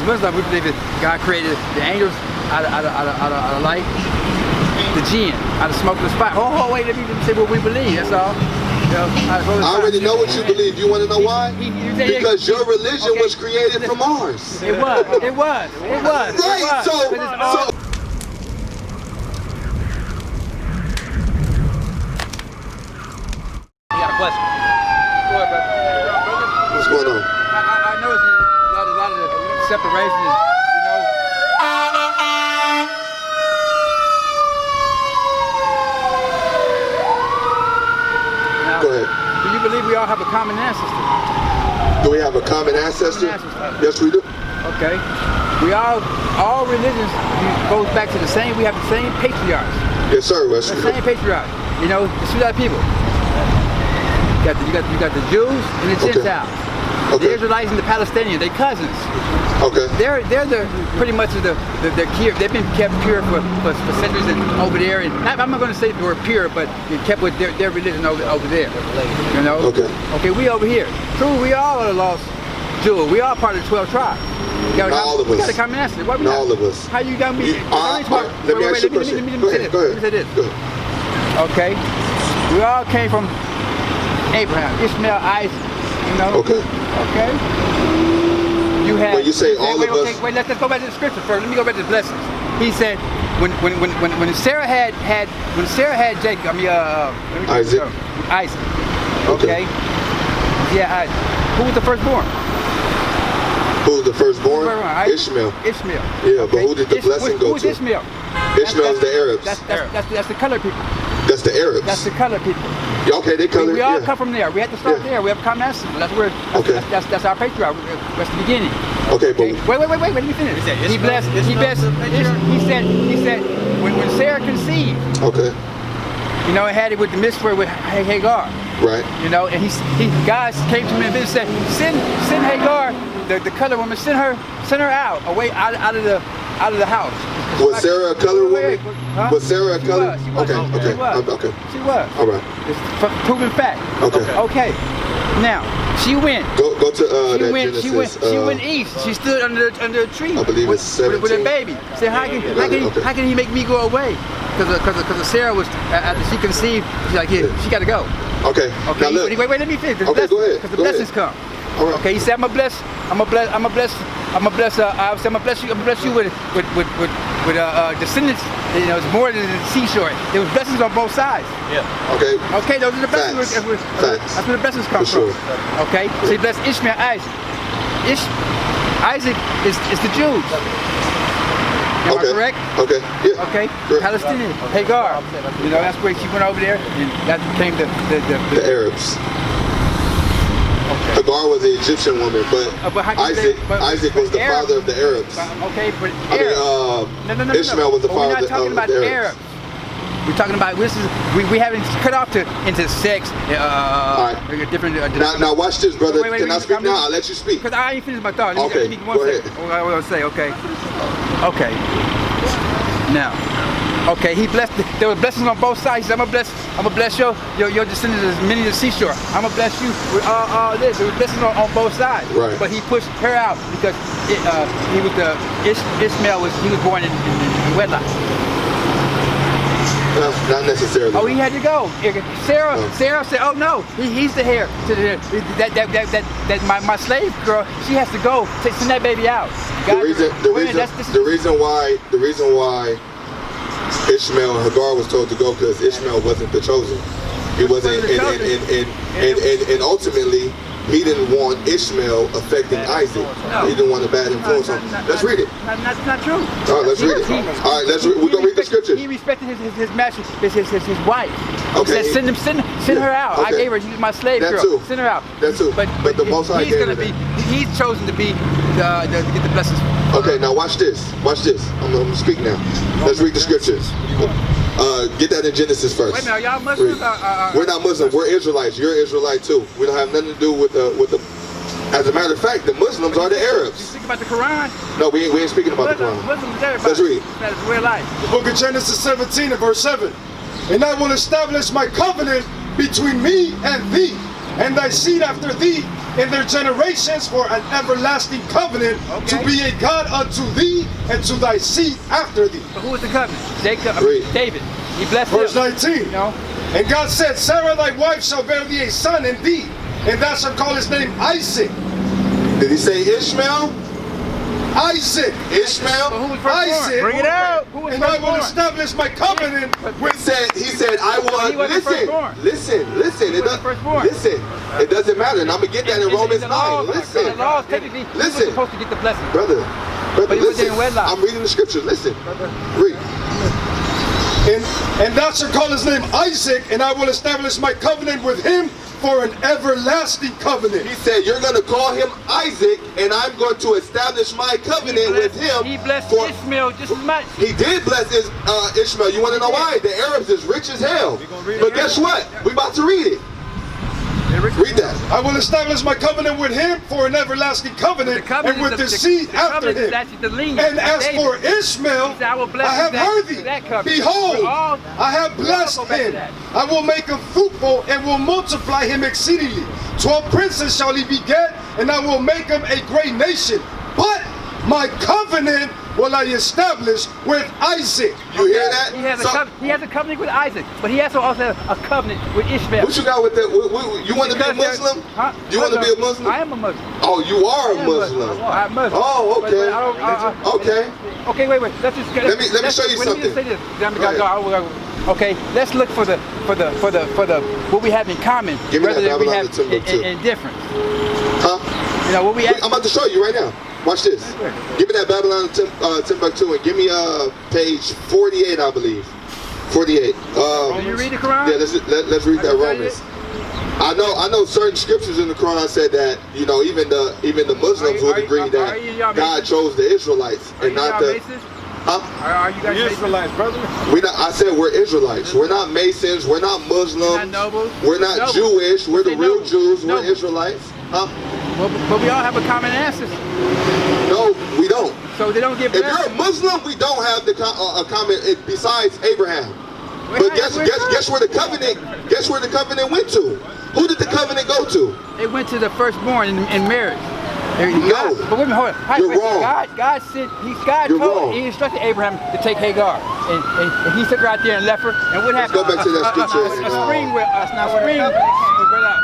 Muslims, we believe that God created the angels out of light, the jinn out of smokeless fire. Oh, wait, let me say what we believe. That's all. You know, I already know what you believe. You want to know why? Because your religion was created from ours. It was. Right. So. Question. Go ahead, brother. What's going on? I know it's a lot of the separation, you know. Now, go ahead. Do you believe we all have a common ancestor? Do we have a common ancestor? Yes, we do. Okay. We all religions goes back to the same. We have the same patriarchs. Yes, sir. Yes, the same patriarchs. You know, the two people. You got the Jews and the Gentiles. Okay. The Israelites and the Palestinians, they're cousins. Okay. They're the pretty much they've been kept pure for centuries and over there. And I'm not going to say the word pure, but they kept with their religion over there. You know. Okay. Okay. We over here. True. We all are lost Jews. We all part of the 12 tribes. Not all of us. We got a common ancestor. Why we not not? all of us. How you got me? Let me ask you a question. Go ahead. Go ahead. Okay. We all came from Abraham, Ishmael, Isaac, you know? Okay. Okay. You had. When you say all of us. Wait, let's go back to the scripture first. Let me go back to the blessings. He said, when Sarah had Jacob, Isaac. Isaac. Okay. Yeah, Isaac. Who was the firstborn? Who was the firstborn? Ishmael. Ishmael. Yeah, okay. But who did the blessing go to? Who is Ishmael? Ishmael's the Arabs. That's the colored people. That's the Arabs. That's the colored people. Okay, they colored. We all come from there. We had to start there. We have common ancestors. That's where. That's our patriarch. That's the beginning. Okay, but wait. Let me finish. He blessed. He said when Sarah conceived. Okay. You know, it had it with the mitzvah with Hagar. Right. You know, and God came to me and said, send Hagar, the colored woman, send her out away out of the house. Was Sarah a colored woman? Huh? Was Sarah a colored? She was. Okay. She was. All right. It's proven fact. Okay. Now she went. Go to Genesis. She went east. She stood under a tree. I believe it's 17. With a baby. Said, how can he make me go away? Because Sarah was after she conceived. She's like, she got to go. Okay. Now look. Wait. Let me finish. Go ahead. Because the blessings come. All right. Okay. He said, I'm gonna bless you with descendants. You know, it's more than the seashore. There was blessings on both sides. Yeah. Okay. Okay, those are the blessings. That's where the blessings come from. Okay. So he blessed Ishmael, Isaac. Isaac is the Jews. Am I correct? Okay. Yeah. Okay. Correct. Palestinian, Hagar. You know, that's where she went over there, and that became the Arabs. Hagar was the Egyptian woman, but Isaac was the father of the Arabs. Okay, but Ishmael was the father of the Arabs. We're talking about we haven't cut off into sex. Different. Now watch this, brother. Can I speak now? I'll let you speak. Because I ain't finished my thought. Okay, go ahead. I was gonna say okay. Now. Okay, he blessed. There were blessings on both sides. He said, I'm gonna bless your descendants as many as the seashore. I'm gonna bless you with all this. There was blessings on both sides. Right. But he pushed her out because Ishmael was born in wedlock. Not necessarily. Oh, he had to go. Sarah said, "Oh no, he's the heir to that my slave girl. She has to go. Send that baby out." The reason why Ishmael and Hagar was told to go because Ishmael wasn't the chosen. He wasn't, and ultimately he didn't want Ishmael affecting Isaac. He didn't want a bad influence on him. Let's read it. That's not true. All right, let's read it. All right, we're gonna read the scriptures. He respected his master, his wife. Okay. He said, send her out. Okay. I gave her. She's my slave girl. Too. Send her out. That too. But the Most High gave her that. He's chosen to be to get the blessings. Okay, now watch this. I'm gonna speak now. Let's read the scriptures. Get that in Genesis first. Wait a minute, y'all Muslims? We're not Muslims. We're Israelites. You're Israelite too. We don't have nothing to do with the. As a matter of fact, the Muslims are the Arabs. You speak about the Quran? No, we ain't speaking about the Quran. Muslims, everybody. Let's read. That's real life. The book of Genesis 17 and verse 7. And I will establish my covenant between me and thee, and thy seed after thee, in their generations for an everlasting covenant, to be a God unto thee and to thy seed after thee. But who was the covenant? Jacob, David. He blessed Verse him. 19. You know? And God said, Sarah thy wife shall bear thee a son in thee, and thou shalt call his name Isaac. Did he say Ishmael? Isaac. Ishmael? But who was firstborn? Isaac. Bring it out. Who was And I will firstborn? establish my covenant with He said, I will, He wasn't firstborn. listen. He wasn't firstborn. Listen, it doesn't matter, and I'm going to get that in Romans 9. The Listen, laws, technically, he was listen. supposed to get the blessing. brother, But he was listen. in wedlock. I'm reading the scriptures, listen. Read. and thou shalt call his name Isaac, and I will establish my covenant with him for an everlasting covenant. He said, you're going to call him Isaac, and I'm going to establish my covenant with him. He blessed for, Ishmael just as much. He did bless Ishmael. You want to know why? The Arabs is rich as hell. But guess what? We about to read it. Read that. I will establish my covenant with him for an everlasting covenant, and with the seed after him. And as for Ishmael, I have heard thee. Behold, I have blessed him. I will make him fruitful and will multiply him exceedingly. 12 princes shall he beget, and I will make him a great nation. But my covenant will I establish with Isaac. You hear that? He has a covenant with Isaac, but he also has a covenant with Ishmael. What you got with that? You want to be a Muslim? Huh? You want to be a Muslim? I am a Muslim. Oh, you are a Muslim. I'm Muslim. Oh, okay. Okay. Okay, wait. Let me show you something. Let me say this. Okay, let's look for the what we have in common, Give me rather that than we Babylon have Timbuktu. in difference. Huh? You know what we have. I'm about to show you right now. Watch this. Give me that Babylon Timbuktu and give me page 48, I believe. 48. Do you read the Quran? Yeah, let's read that Romans. I know certain scriptures in the Quran said that, you know, even the Muslims would agree that God chose the Israelites and not the. Huh? Are you guys Israelites, brother? I said we're Israelites. We're not Masons. We're not Muslims. We're not Jewish. We're the real Jews. We're Israelites. Huh? But we all have a common ancestor. No, we don't. So they don't get If blessed. you're a Muslim, we don't have a common besides Abraham. But guess where the covenant went to? Who did the covenant go to? It went to the firstborn in marriage. No. But wait a minute, hold on. You're wrong. God he instructed Abraham to take Hagar. And he took her out there and left her. And what happened? Go back to that scripture. A spring will spread out.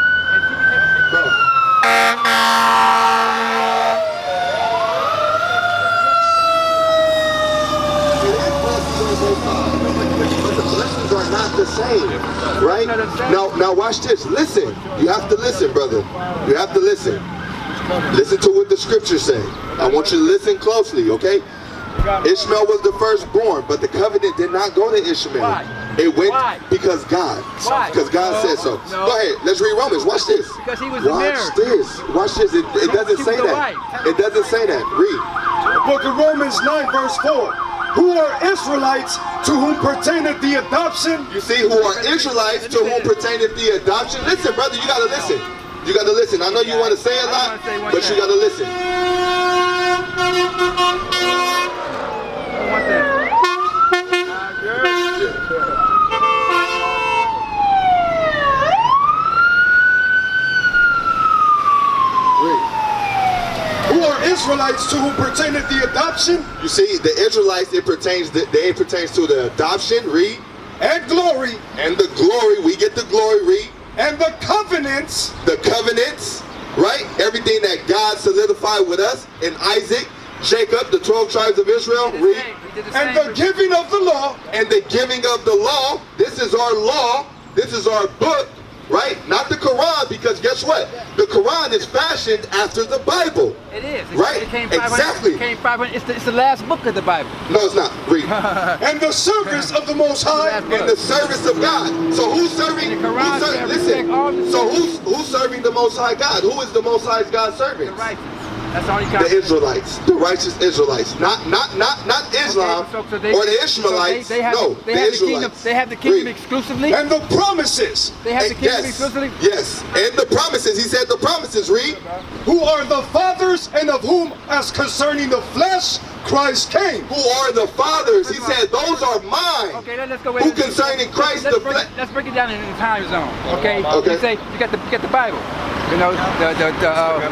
But the blessings are not the same, right? Now watch this. Listen. You have to listen, brother. You have to listen. Listen to what the scriptures say. I want you to listen closely, okay? Ishmael was the firstborn, but the covenant did not go to Ishmael. Why? It went Why? because God. Why? Because God said so. No. Go ahead. Let's read Romans. Watch this. Because he was Watch married. this. Watch this. It doesn't She say was a that. wife. It doesn't say that. Read. The book of Romans 9 verse 4. Who are Israelites to whom pertaineth the adoption? You see, who are Israelites to whom pertaineth the adoption? Listen, brother, you gotta listen. You gotta listen. I know you want to say a lot, but you gotta listen. Who are Israelites to whom pertaineth the adoption? You see, the Israelites, it pertains to the adoption, read. And glory. And the glory, we get the glory, read. And the covenants. The covenants, right? Everything that God solidified with us in Isaac, Jacob, the 12 tribes of Israel, read. And the giving of the law. And the giving of the law. This is our law. This is our book, right? Not the Quran, because guess what? The Quran is fashioned after the Bible. It is. Right? Exactly. It's the last book of the Bible. No, it's not. Read. And the service of the Most High. In the service of God. So who's serving? Listen. So who's serving the Most High God? Who is the Most High God serving? The righteous. That's all he got. The Israelites, the righteous Israelites, not Islam or the Ishmaelites. They have the Israelites. They have the kingdom exclusively. And the promises. They have the kingdom exclusively. Yes, and the promises. He said the promises. Read. Who are the fathers, and of whom, as concerning the flesh, Christ came. Who are the fathers? He said those are mine. Okay, let's go. Who concerning Christ the flesh? Let's break it down in the time zone. Okay. Okay. You say you got the Bible. You know, You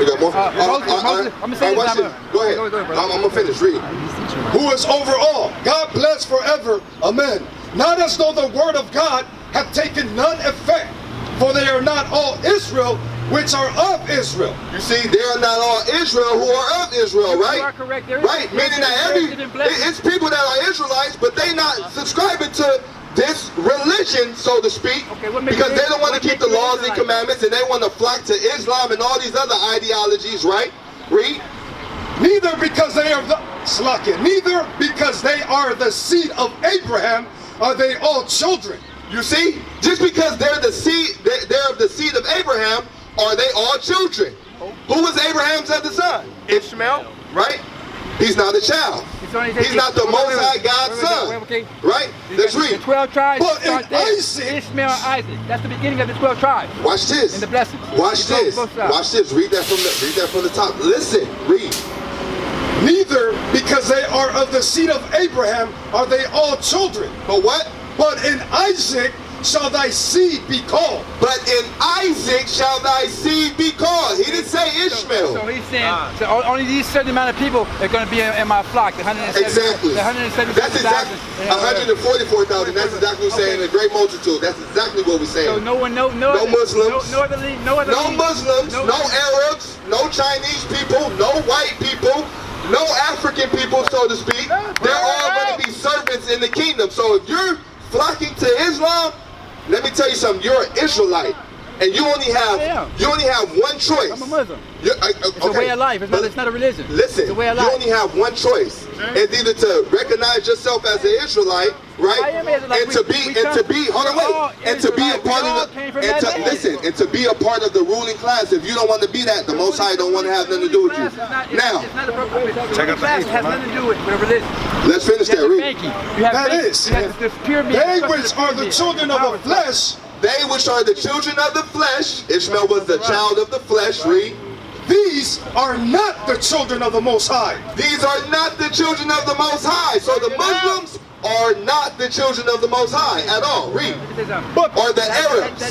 got more? I'm gonna say watch this. Go ahead. I'm gonna finish. Read. Who is over all. God bless forever. Amen. Not as though the word of God have taken none effect, for they are not all Israel, which are of Israel. You see, they are not all Israel who are of Israel, right? You are correct. Right, meaning that it's people that are Israelites, but they not subscribing to this religion, so to speak, because they don't want to keep the laws and commandments, and they want to flock to Islam and all these other ideologies, right? Read. Neither because they are neither because they are the seed of Abraham are they all children. You see, just because they're of the seed of Abraham, are they all children? Who was Abraham's other son? Ishmael, right? He's not a child. He's not the Most High God's son. Right? Let's read. The 12 tribes. But in Isaac, Ishmael and Isaac. That's the beginning of the 12 tribes. Watch this. And the blessings. Watch this. Watch this. Read that from the top. Listen. Read. Neither because they are of the seed of Abraham are they all children. But what? But in Isaac shall thy seed be called. But in Isaac shall thy seed be called. He didn't say Ishmael. So he's saying so only these certain amount of people are going to be in my flock. The 170, exactly. The 170,000. That's exactly 144,000. That's exactly what we're saying. A great multitude. That's exactly what we're saying. So no Muslims, no Muslims, no Arabs, no Chinese people, no white people, no African people, so to speak. They're all going to be servants in the kingdom. So if you're flocking to Islam, let me tell you something. You're an Israelite, and you only have one choice. I'm a Muslim. It's a way of life. It's not a religion. Listen, it's a way of you life. only have one choice. It's either to recognize yourself as an Israelite, right, and to be a part of the be a part of the ruling class. If you don't want to be that, the Most High don't want to have nothing to do with you. Now, class has nothing to do with religion. Let's finish that. Read. They which are the children of the flesh. They which are the children of the flesh. Ishmael was the child of the flesh. Read. These are not the children of the Most High. These are not the children of the Most High. So the Muslims are not the children of the Most High at all. Read. Or the Arabs.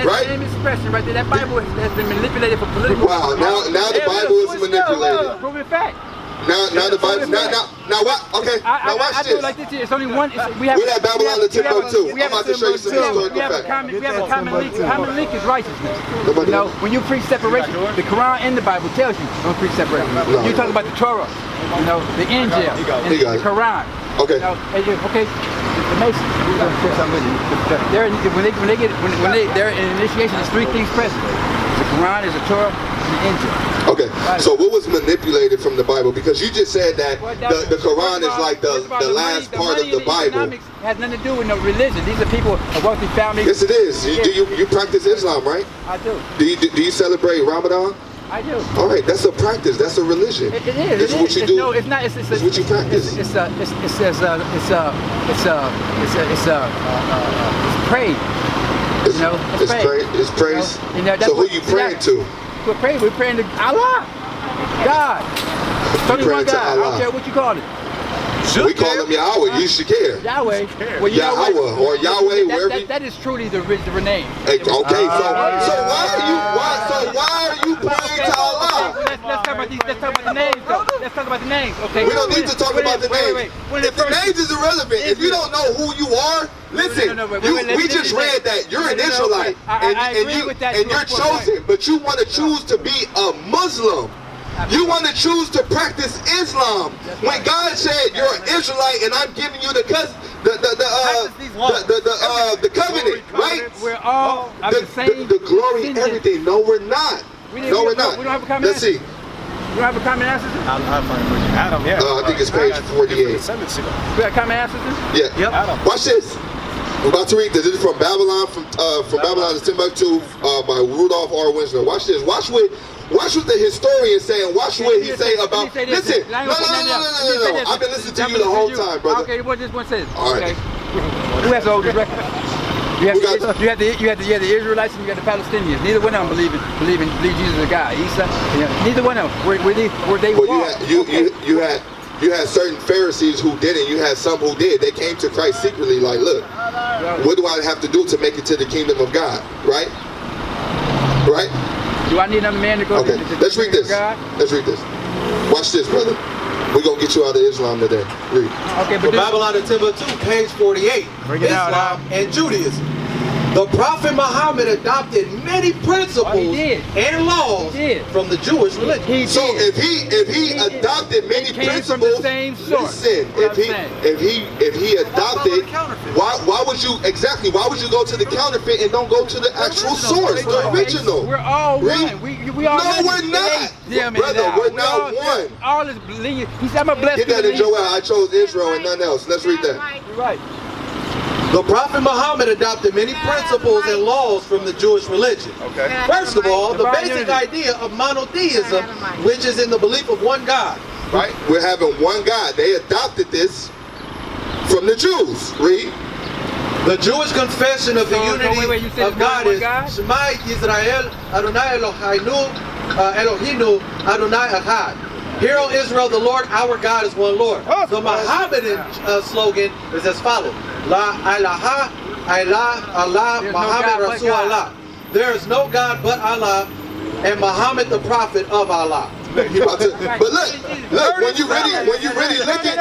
Right? Same expression right there. That Bible has been manipulated for political. Wow. Now the Bible is manipulated. Proven fact. Now the Bible. Now what? Okay. Now watch this. Like this. It's only one. We have Babylon the Timber too. I'm about to show you some historical facts. We have a common link. Common link is righteousness. You know, when you preach separation, the Quran and the Bible tells you don't preach separation. You talk about the Torah, you know, the Injil, and the Quran. Okay. You know, okay. The Masons. They're in initiation, there's three things present. The Quran is the Torah. Okay, so what was manipulated from the Bible? Because you just said that the Quran is like the last part of the Bible. It has nothing to do with no religion. These are people, a wealthy family. Yes, it is. You practice Islam, right? I do. Do you celebrate Ramadan? I do. All right, that's a practice. That's a religion. It is. It's what you do. No, it's not. It's what you practice. It's praise. You know, it's praise. You know, so who you praying to? We're praying to Allah, God. Only one God. I don't care what you call it. We call him Yahweh. You should care. Yahweh. Well, Yahweh or Yahweh, wherever. That is truly the name. Okay, so why are you praying to Allah? Let's talk about the names, though. Let's talk about the names. Okay. We don't need to talk about the names. If the names is irrelevant, if you don't know who you are, listen. We just read that you're an Israelite and you're chosen, but you want to choose to be a Muslim. You want to choose to practice Islam when God said you're an Israelite and I'm giving you the covenant, right? We're all the same. The glory, everything. No, we're not. No, we're not. We don't have a common. Let's see. You don't have a common ancestor? Adam, yeah. I think it's page 48. We have common ancestor? Yeah. Yep. Adam. Watch this. I'm about to read this. This is from Babylon, from Babylon to Timbuktu by Rudolph R. Winslow. Watch this. Watch what the historian saying. Watch what he say about. Listen. No. I've been listening to you the whole time, brother. Okay, what this one says. All right. Who has the oldest record? You have the Israelites and you have the Palestinians. Neither one of them believe Jesus is a God. Neither one of them. Were they? Well, you had certain Pharisees who didn't. You had some who did. They came to Christ secretly, like, look, what do I have to do to make it to the kingdom of God? Right? Do I need another man to go? Okay, let's read this. Let's read this. Watch this, brother. We're going to get you out of Islam today. Read. Okay, but Babylon and Timbuktu, page 48. Islam and Judaism. The Prophet Muhammad adopted many principles and laws from the Jewish religion. So if he adopted many principles, listen, if he adopted, why would you why would you go to the counterfeit and don't go to the actual source, the original? We're all one. We all no, we're not. Brother, we're not one. All is believing. He said, I'm a blessed. Get that in Joel. I chose Israel and none else. Let's read that. You're right. The Prophet Muhammad adopted many principles and laws from the Jewish religion. Okay. First of all, the basic idea of monotheism, which is in the belief of one God. Right? We're having one God. They adopted this from the Jews. Read. The Jewish confession of the unity of God is Shema Yisrael Adonai Eloheinu Adonai Echad. Hear, O Israel, the Lord our God is one Lord. The Mohammedan slogan is as follows. La ilaha illallah Allah Muhammad Rasul Allah. There is no God but Allah and Muhammad the prophet of Allah. But look, when you really look at,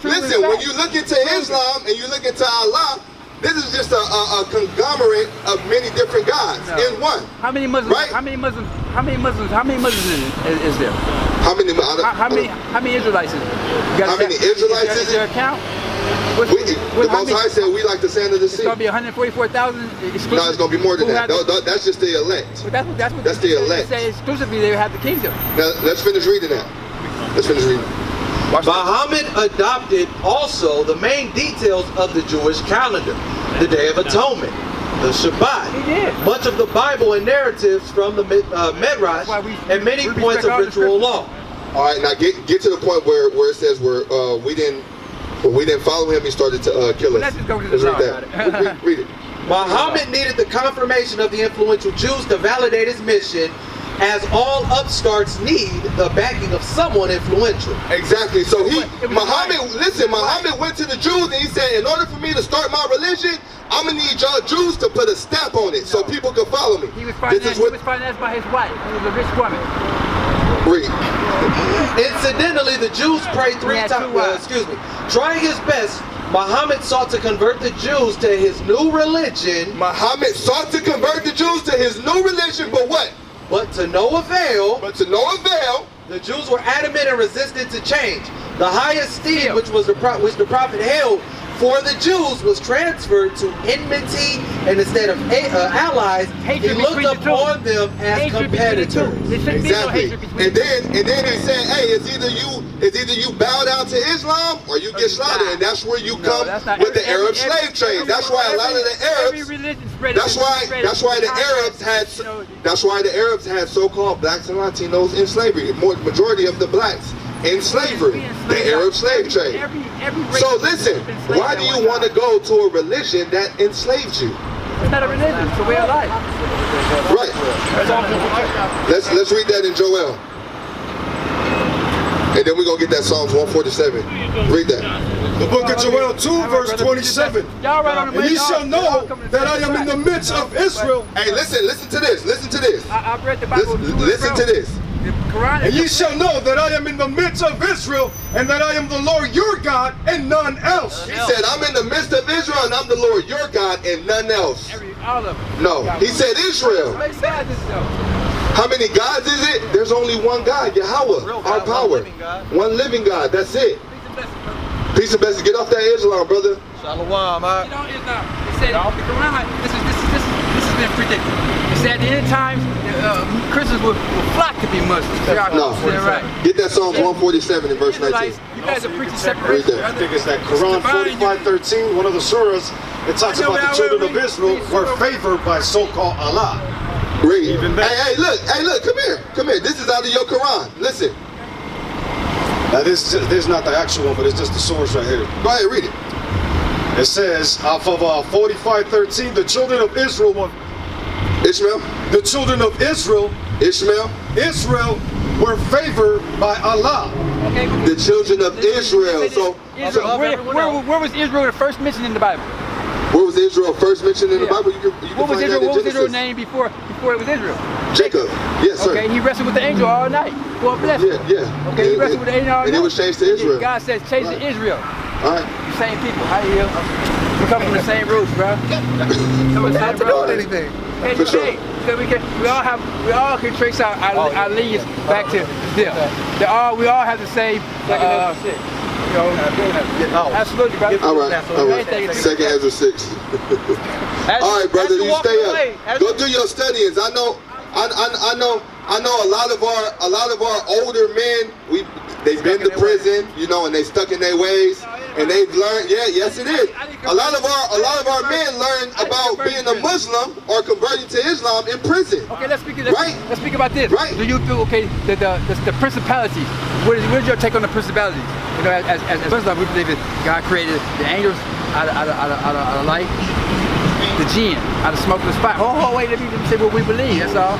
listen, when you look into Islam and you look into Allah, this is just a conglomerate of many different gods in one. How many Muslims? Right? How many Muslims is there? How many Israelites is there? How many Israelites is there? Count? The Most High said we like the sand of the sea. It's going to be 144,000 exclusively. No, it's going to be more than that. That's just the elect. That's the elect. They say exclusively they have the kingdom. Now, let's finish reading that. Let's finish reading. Muhammad adopted also the main details of the Jewish calendar, the Day of Atonement, the Shabbat, much of the Bible and narratives from the Midrash, and many points of ritual law. All right, now get to the point where it says we didn't follow him. He started to kill us. Let's just go to the Let's read it. Muhammad needed the confirmation of the influential Jews to validate his mission, as all upstarts need the backing of someone influential. Exactly. So Muhammad went to the Jews and he said, in order for me to start my religion, I'm gonna need y'all Jews to put a stamp on it so people can follow me. He was financed by his wife, who was a rich woman. Read. Incidentally, the Jews prayed 3 times. Trying his best, Muhammad sought to convert the Jews to his new religion. Muhammad sought to convert the Jews to his new religion, but what? But to no avail. The Jews were adamant and resistant to change. The highest esteem which the prophet held for the Jews was transferred to enmity, and instead of allies, he looked upon them as competitors. Exactly. And then he said, hey, it's either you bow down to Islam or you get slaughtered, and that's where you come with the Arab slave trade. That's why a lot of the Arabs. That's why the Arabs had so-called blacks and Latinos in slavery. Majority of the blacks in slavery, the Arab slave trade. So listen, why do you want to go to a religion that enslaves you? It's not a religion, it's a way of life. Right. Let's read that in Joel. And then we're going to get that Psalms 147. Read that. The book of Joel 2, verse 27. And ye shall know that I am in the midst of Israel. Hey, listen to this. Listen to this. I've read the Bible. Listen to this. And ye shall know that I am in the midst of Israel, and that I am the Lord your God, and none else. He said, I'm in the midst of Israel, and I'm the Lord your God, and none else. No, he said Israel. How many gods is it? There's only one God, Yahweh, our power. One living God, that's it. Peace and blessings. Get off that Islam, brother. Shalom, Islam. It said, the Quran, this has been predicted. It said at the end of times, Christians will flock to be Muslims. No. Right. Get that Psalms 147 in verse 19. You guys are preaching separation. I think it's that Quran 45:13, one of the surahs. It talks about the children of Israel were favored by so-called Allah. Read. Hey, look, come here. This is out of your Quran. Listen. Now this is not the actual one, but it's just the source right here. Go ahead, read it. It says, off of 45:13, the children of Israel were... Ishmael? The children of Israel... Ishmael? Israel were favored by Allah. Okay, the children of Israel. So, where was Israel first mentioned in the Bible? Where was Israel first mentioned in the Bible? What was Israel's name before it was Israel? Jacob. Yes, sir. Okay, he wrestled with the angel all night. For a blessing. Yeah. Okay, he wrestled with the angel all night. And it was changed to Israel. God says change to Israel. All right. Same people. How you heal? We come from the same roots, bro. Not to do with anything. For sure. So we all can trace our lineage back to them. We all have the same. Absolutely, brother. All right. Second Ezra 6. All right, brother. You stay up. Go do your studies. I know. A lot of our older men. They've been to prison, you know, and they stuck in their ways, and they've learned. Yeah, yes, it is. A lot of our men learn about being a Muslim or converting to Islam in prison. Okay, let's speak about this. Right. Do you feel the principalities? What is your take on the principalities? You know, as Muslims, we believe that God created the angels out of light, the jinn out of smoke and the fire. Oh, wait, let me say what we believe. That's all.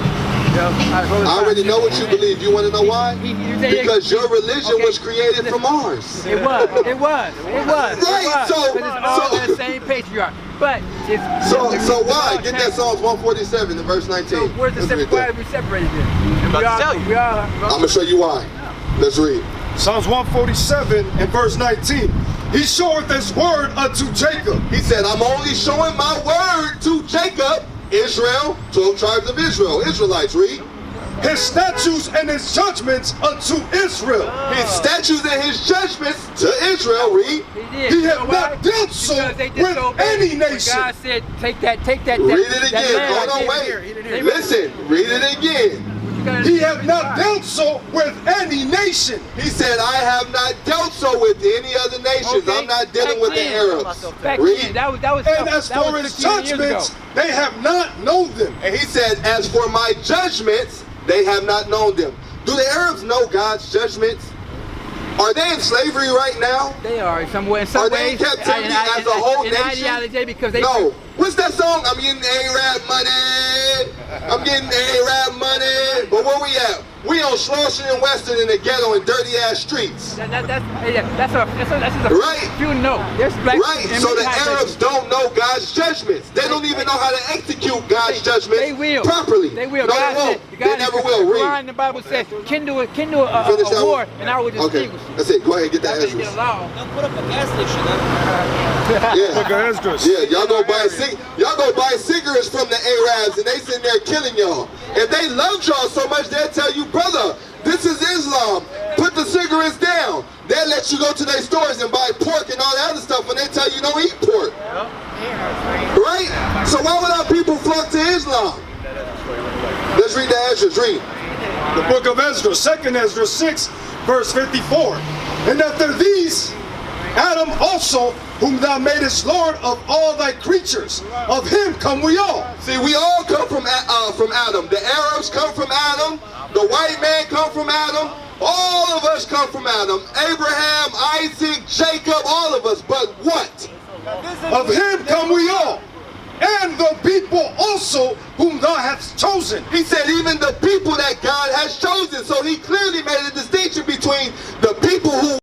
I already know what you believe. You want to know why? Because your religion was created from ours. It was. Right. So it's all that same patriarch. But so why? Get that Psalms 147 and verse 19. So why are we separated then? I'm gonna show you why. Let's read. Psalms 147 and verse 19. He showeth his word unto Jacob. He said, I'm only showing my word to Jacob. Israel, 12 tribes of Israel, Israelites, read. His statutes and his judgments unto Israel. His statutes and his judgments to Israel, read. He hath not dealt so with any nation. God said, take that. Read it again. Hold on, wait. Listen, read it again. He hath not dealt so with any nation. He said, I have not dealt so with any other nations. I'm not dealing with the Arabs. Read. And as for his judgments, they have not known them. And he said, as for my judgments, they have not known them. Do the Arabs know God's judgments? Are they in slavery right now? They are in some ways. Are they in captivity as a whole nation? Ideology because they no. What's that song? I'm getting Arab money. I'm getting Arab money. But where we at? We on Slauson and Western in the ghetto in dirty ass streets. That's a right. Few know. There's black. Right. So the Arabs don't know God's judgments. They don't even know how to execute God's judgments properly. They will. No, they won't. They never will. Read. The Bible says, kindle a war, and I will distinguish. Okay. That's it. Go ahead and get that Ezra. Now put up a gas station. Yeah, y'all go buy cigarettes from the Arabs and they sitting there killing y'all. If they loved y'all so much, they'll tell you, brother, this is Islam. Put the cigarettes down. They'll let you go to their stores and buy pork and all that other stuff when they tell you don't eat pork. Right? So why would our people flock to Islam? Let's read the Ezra. Read. The book of Ezra, 2nd Ezra 6, verse 54. And after these, Adam also, whom thou madest Lord of all thy creatures, of him come we all. See, we all come from Adam. The Arabs come from Adam. The white man come from Adam. All of us come from Adam. Abraham, Isaac, Jacob, all of us. But what? Of him come we all. And the people also whom thou hast chosen. He said even the people that God has chosen. So he clearly made a distinction between the people who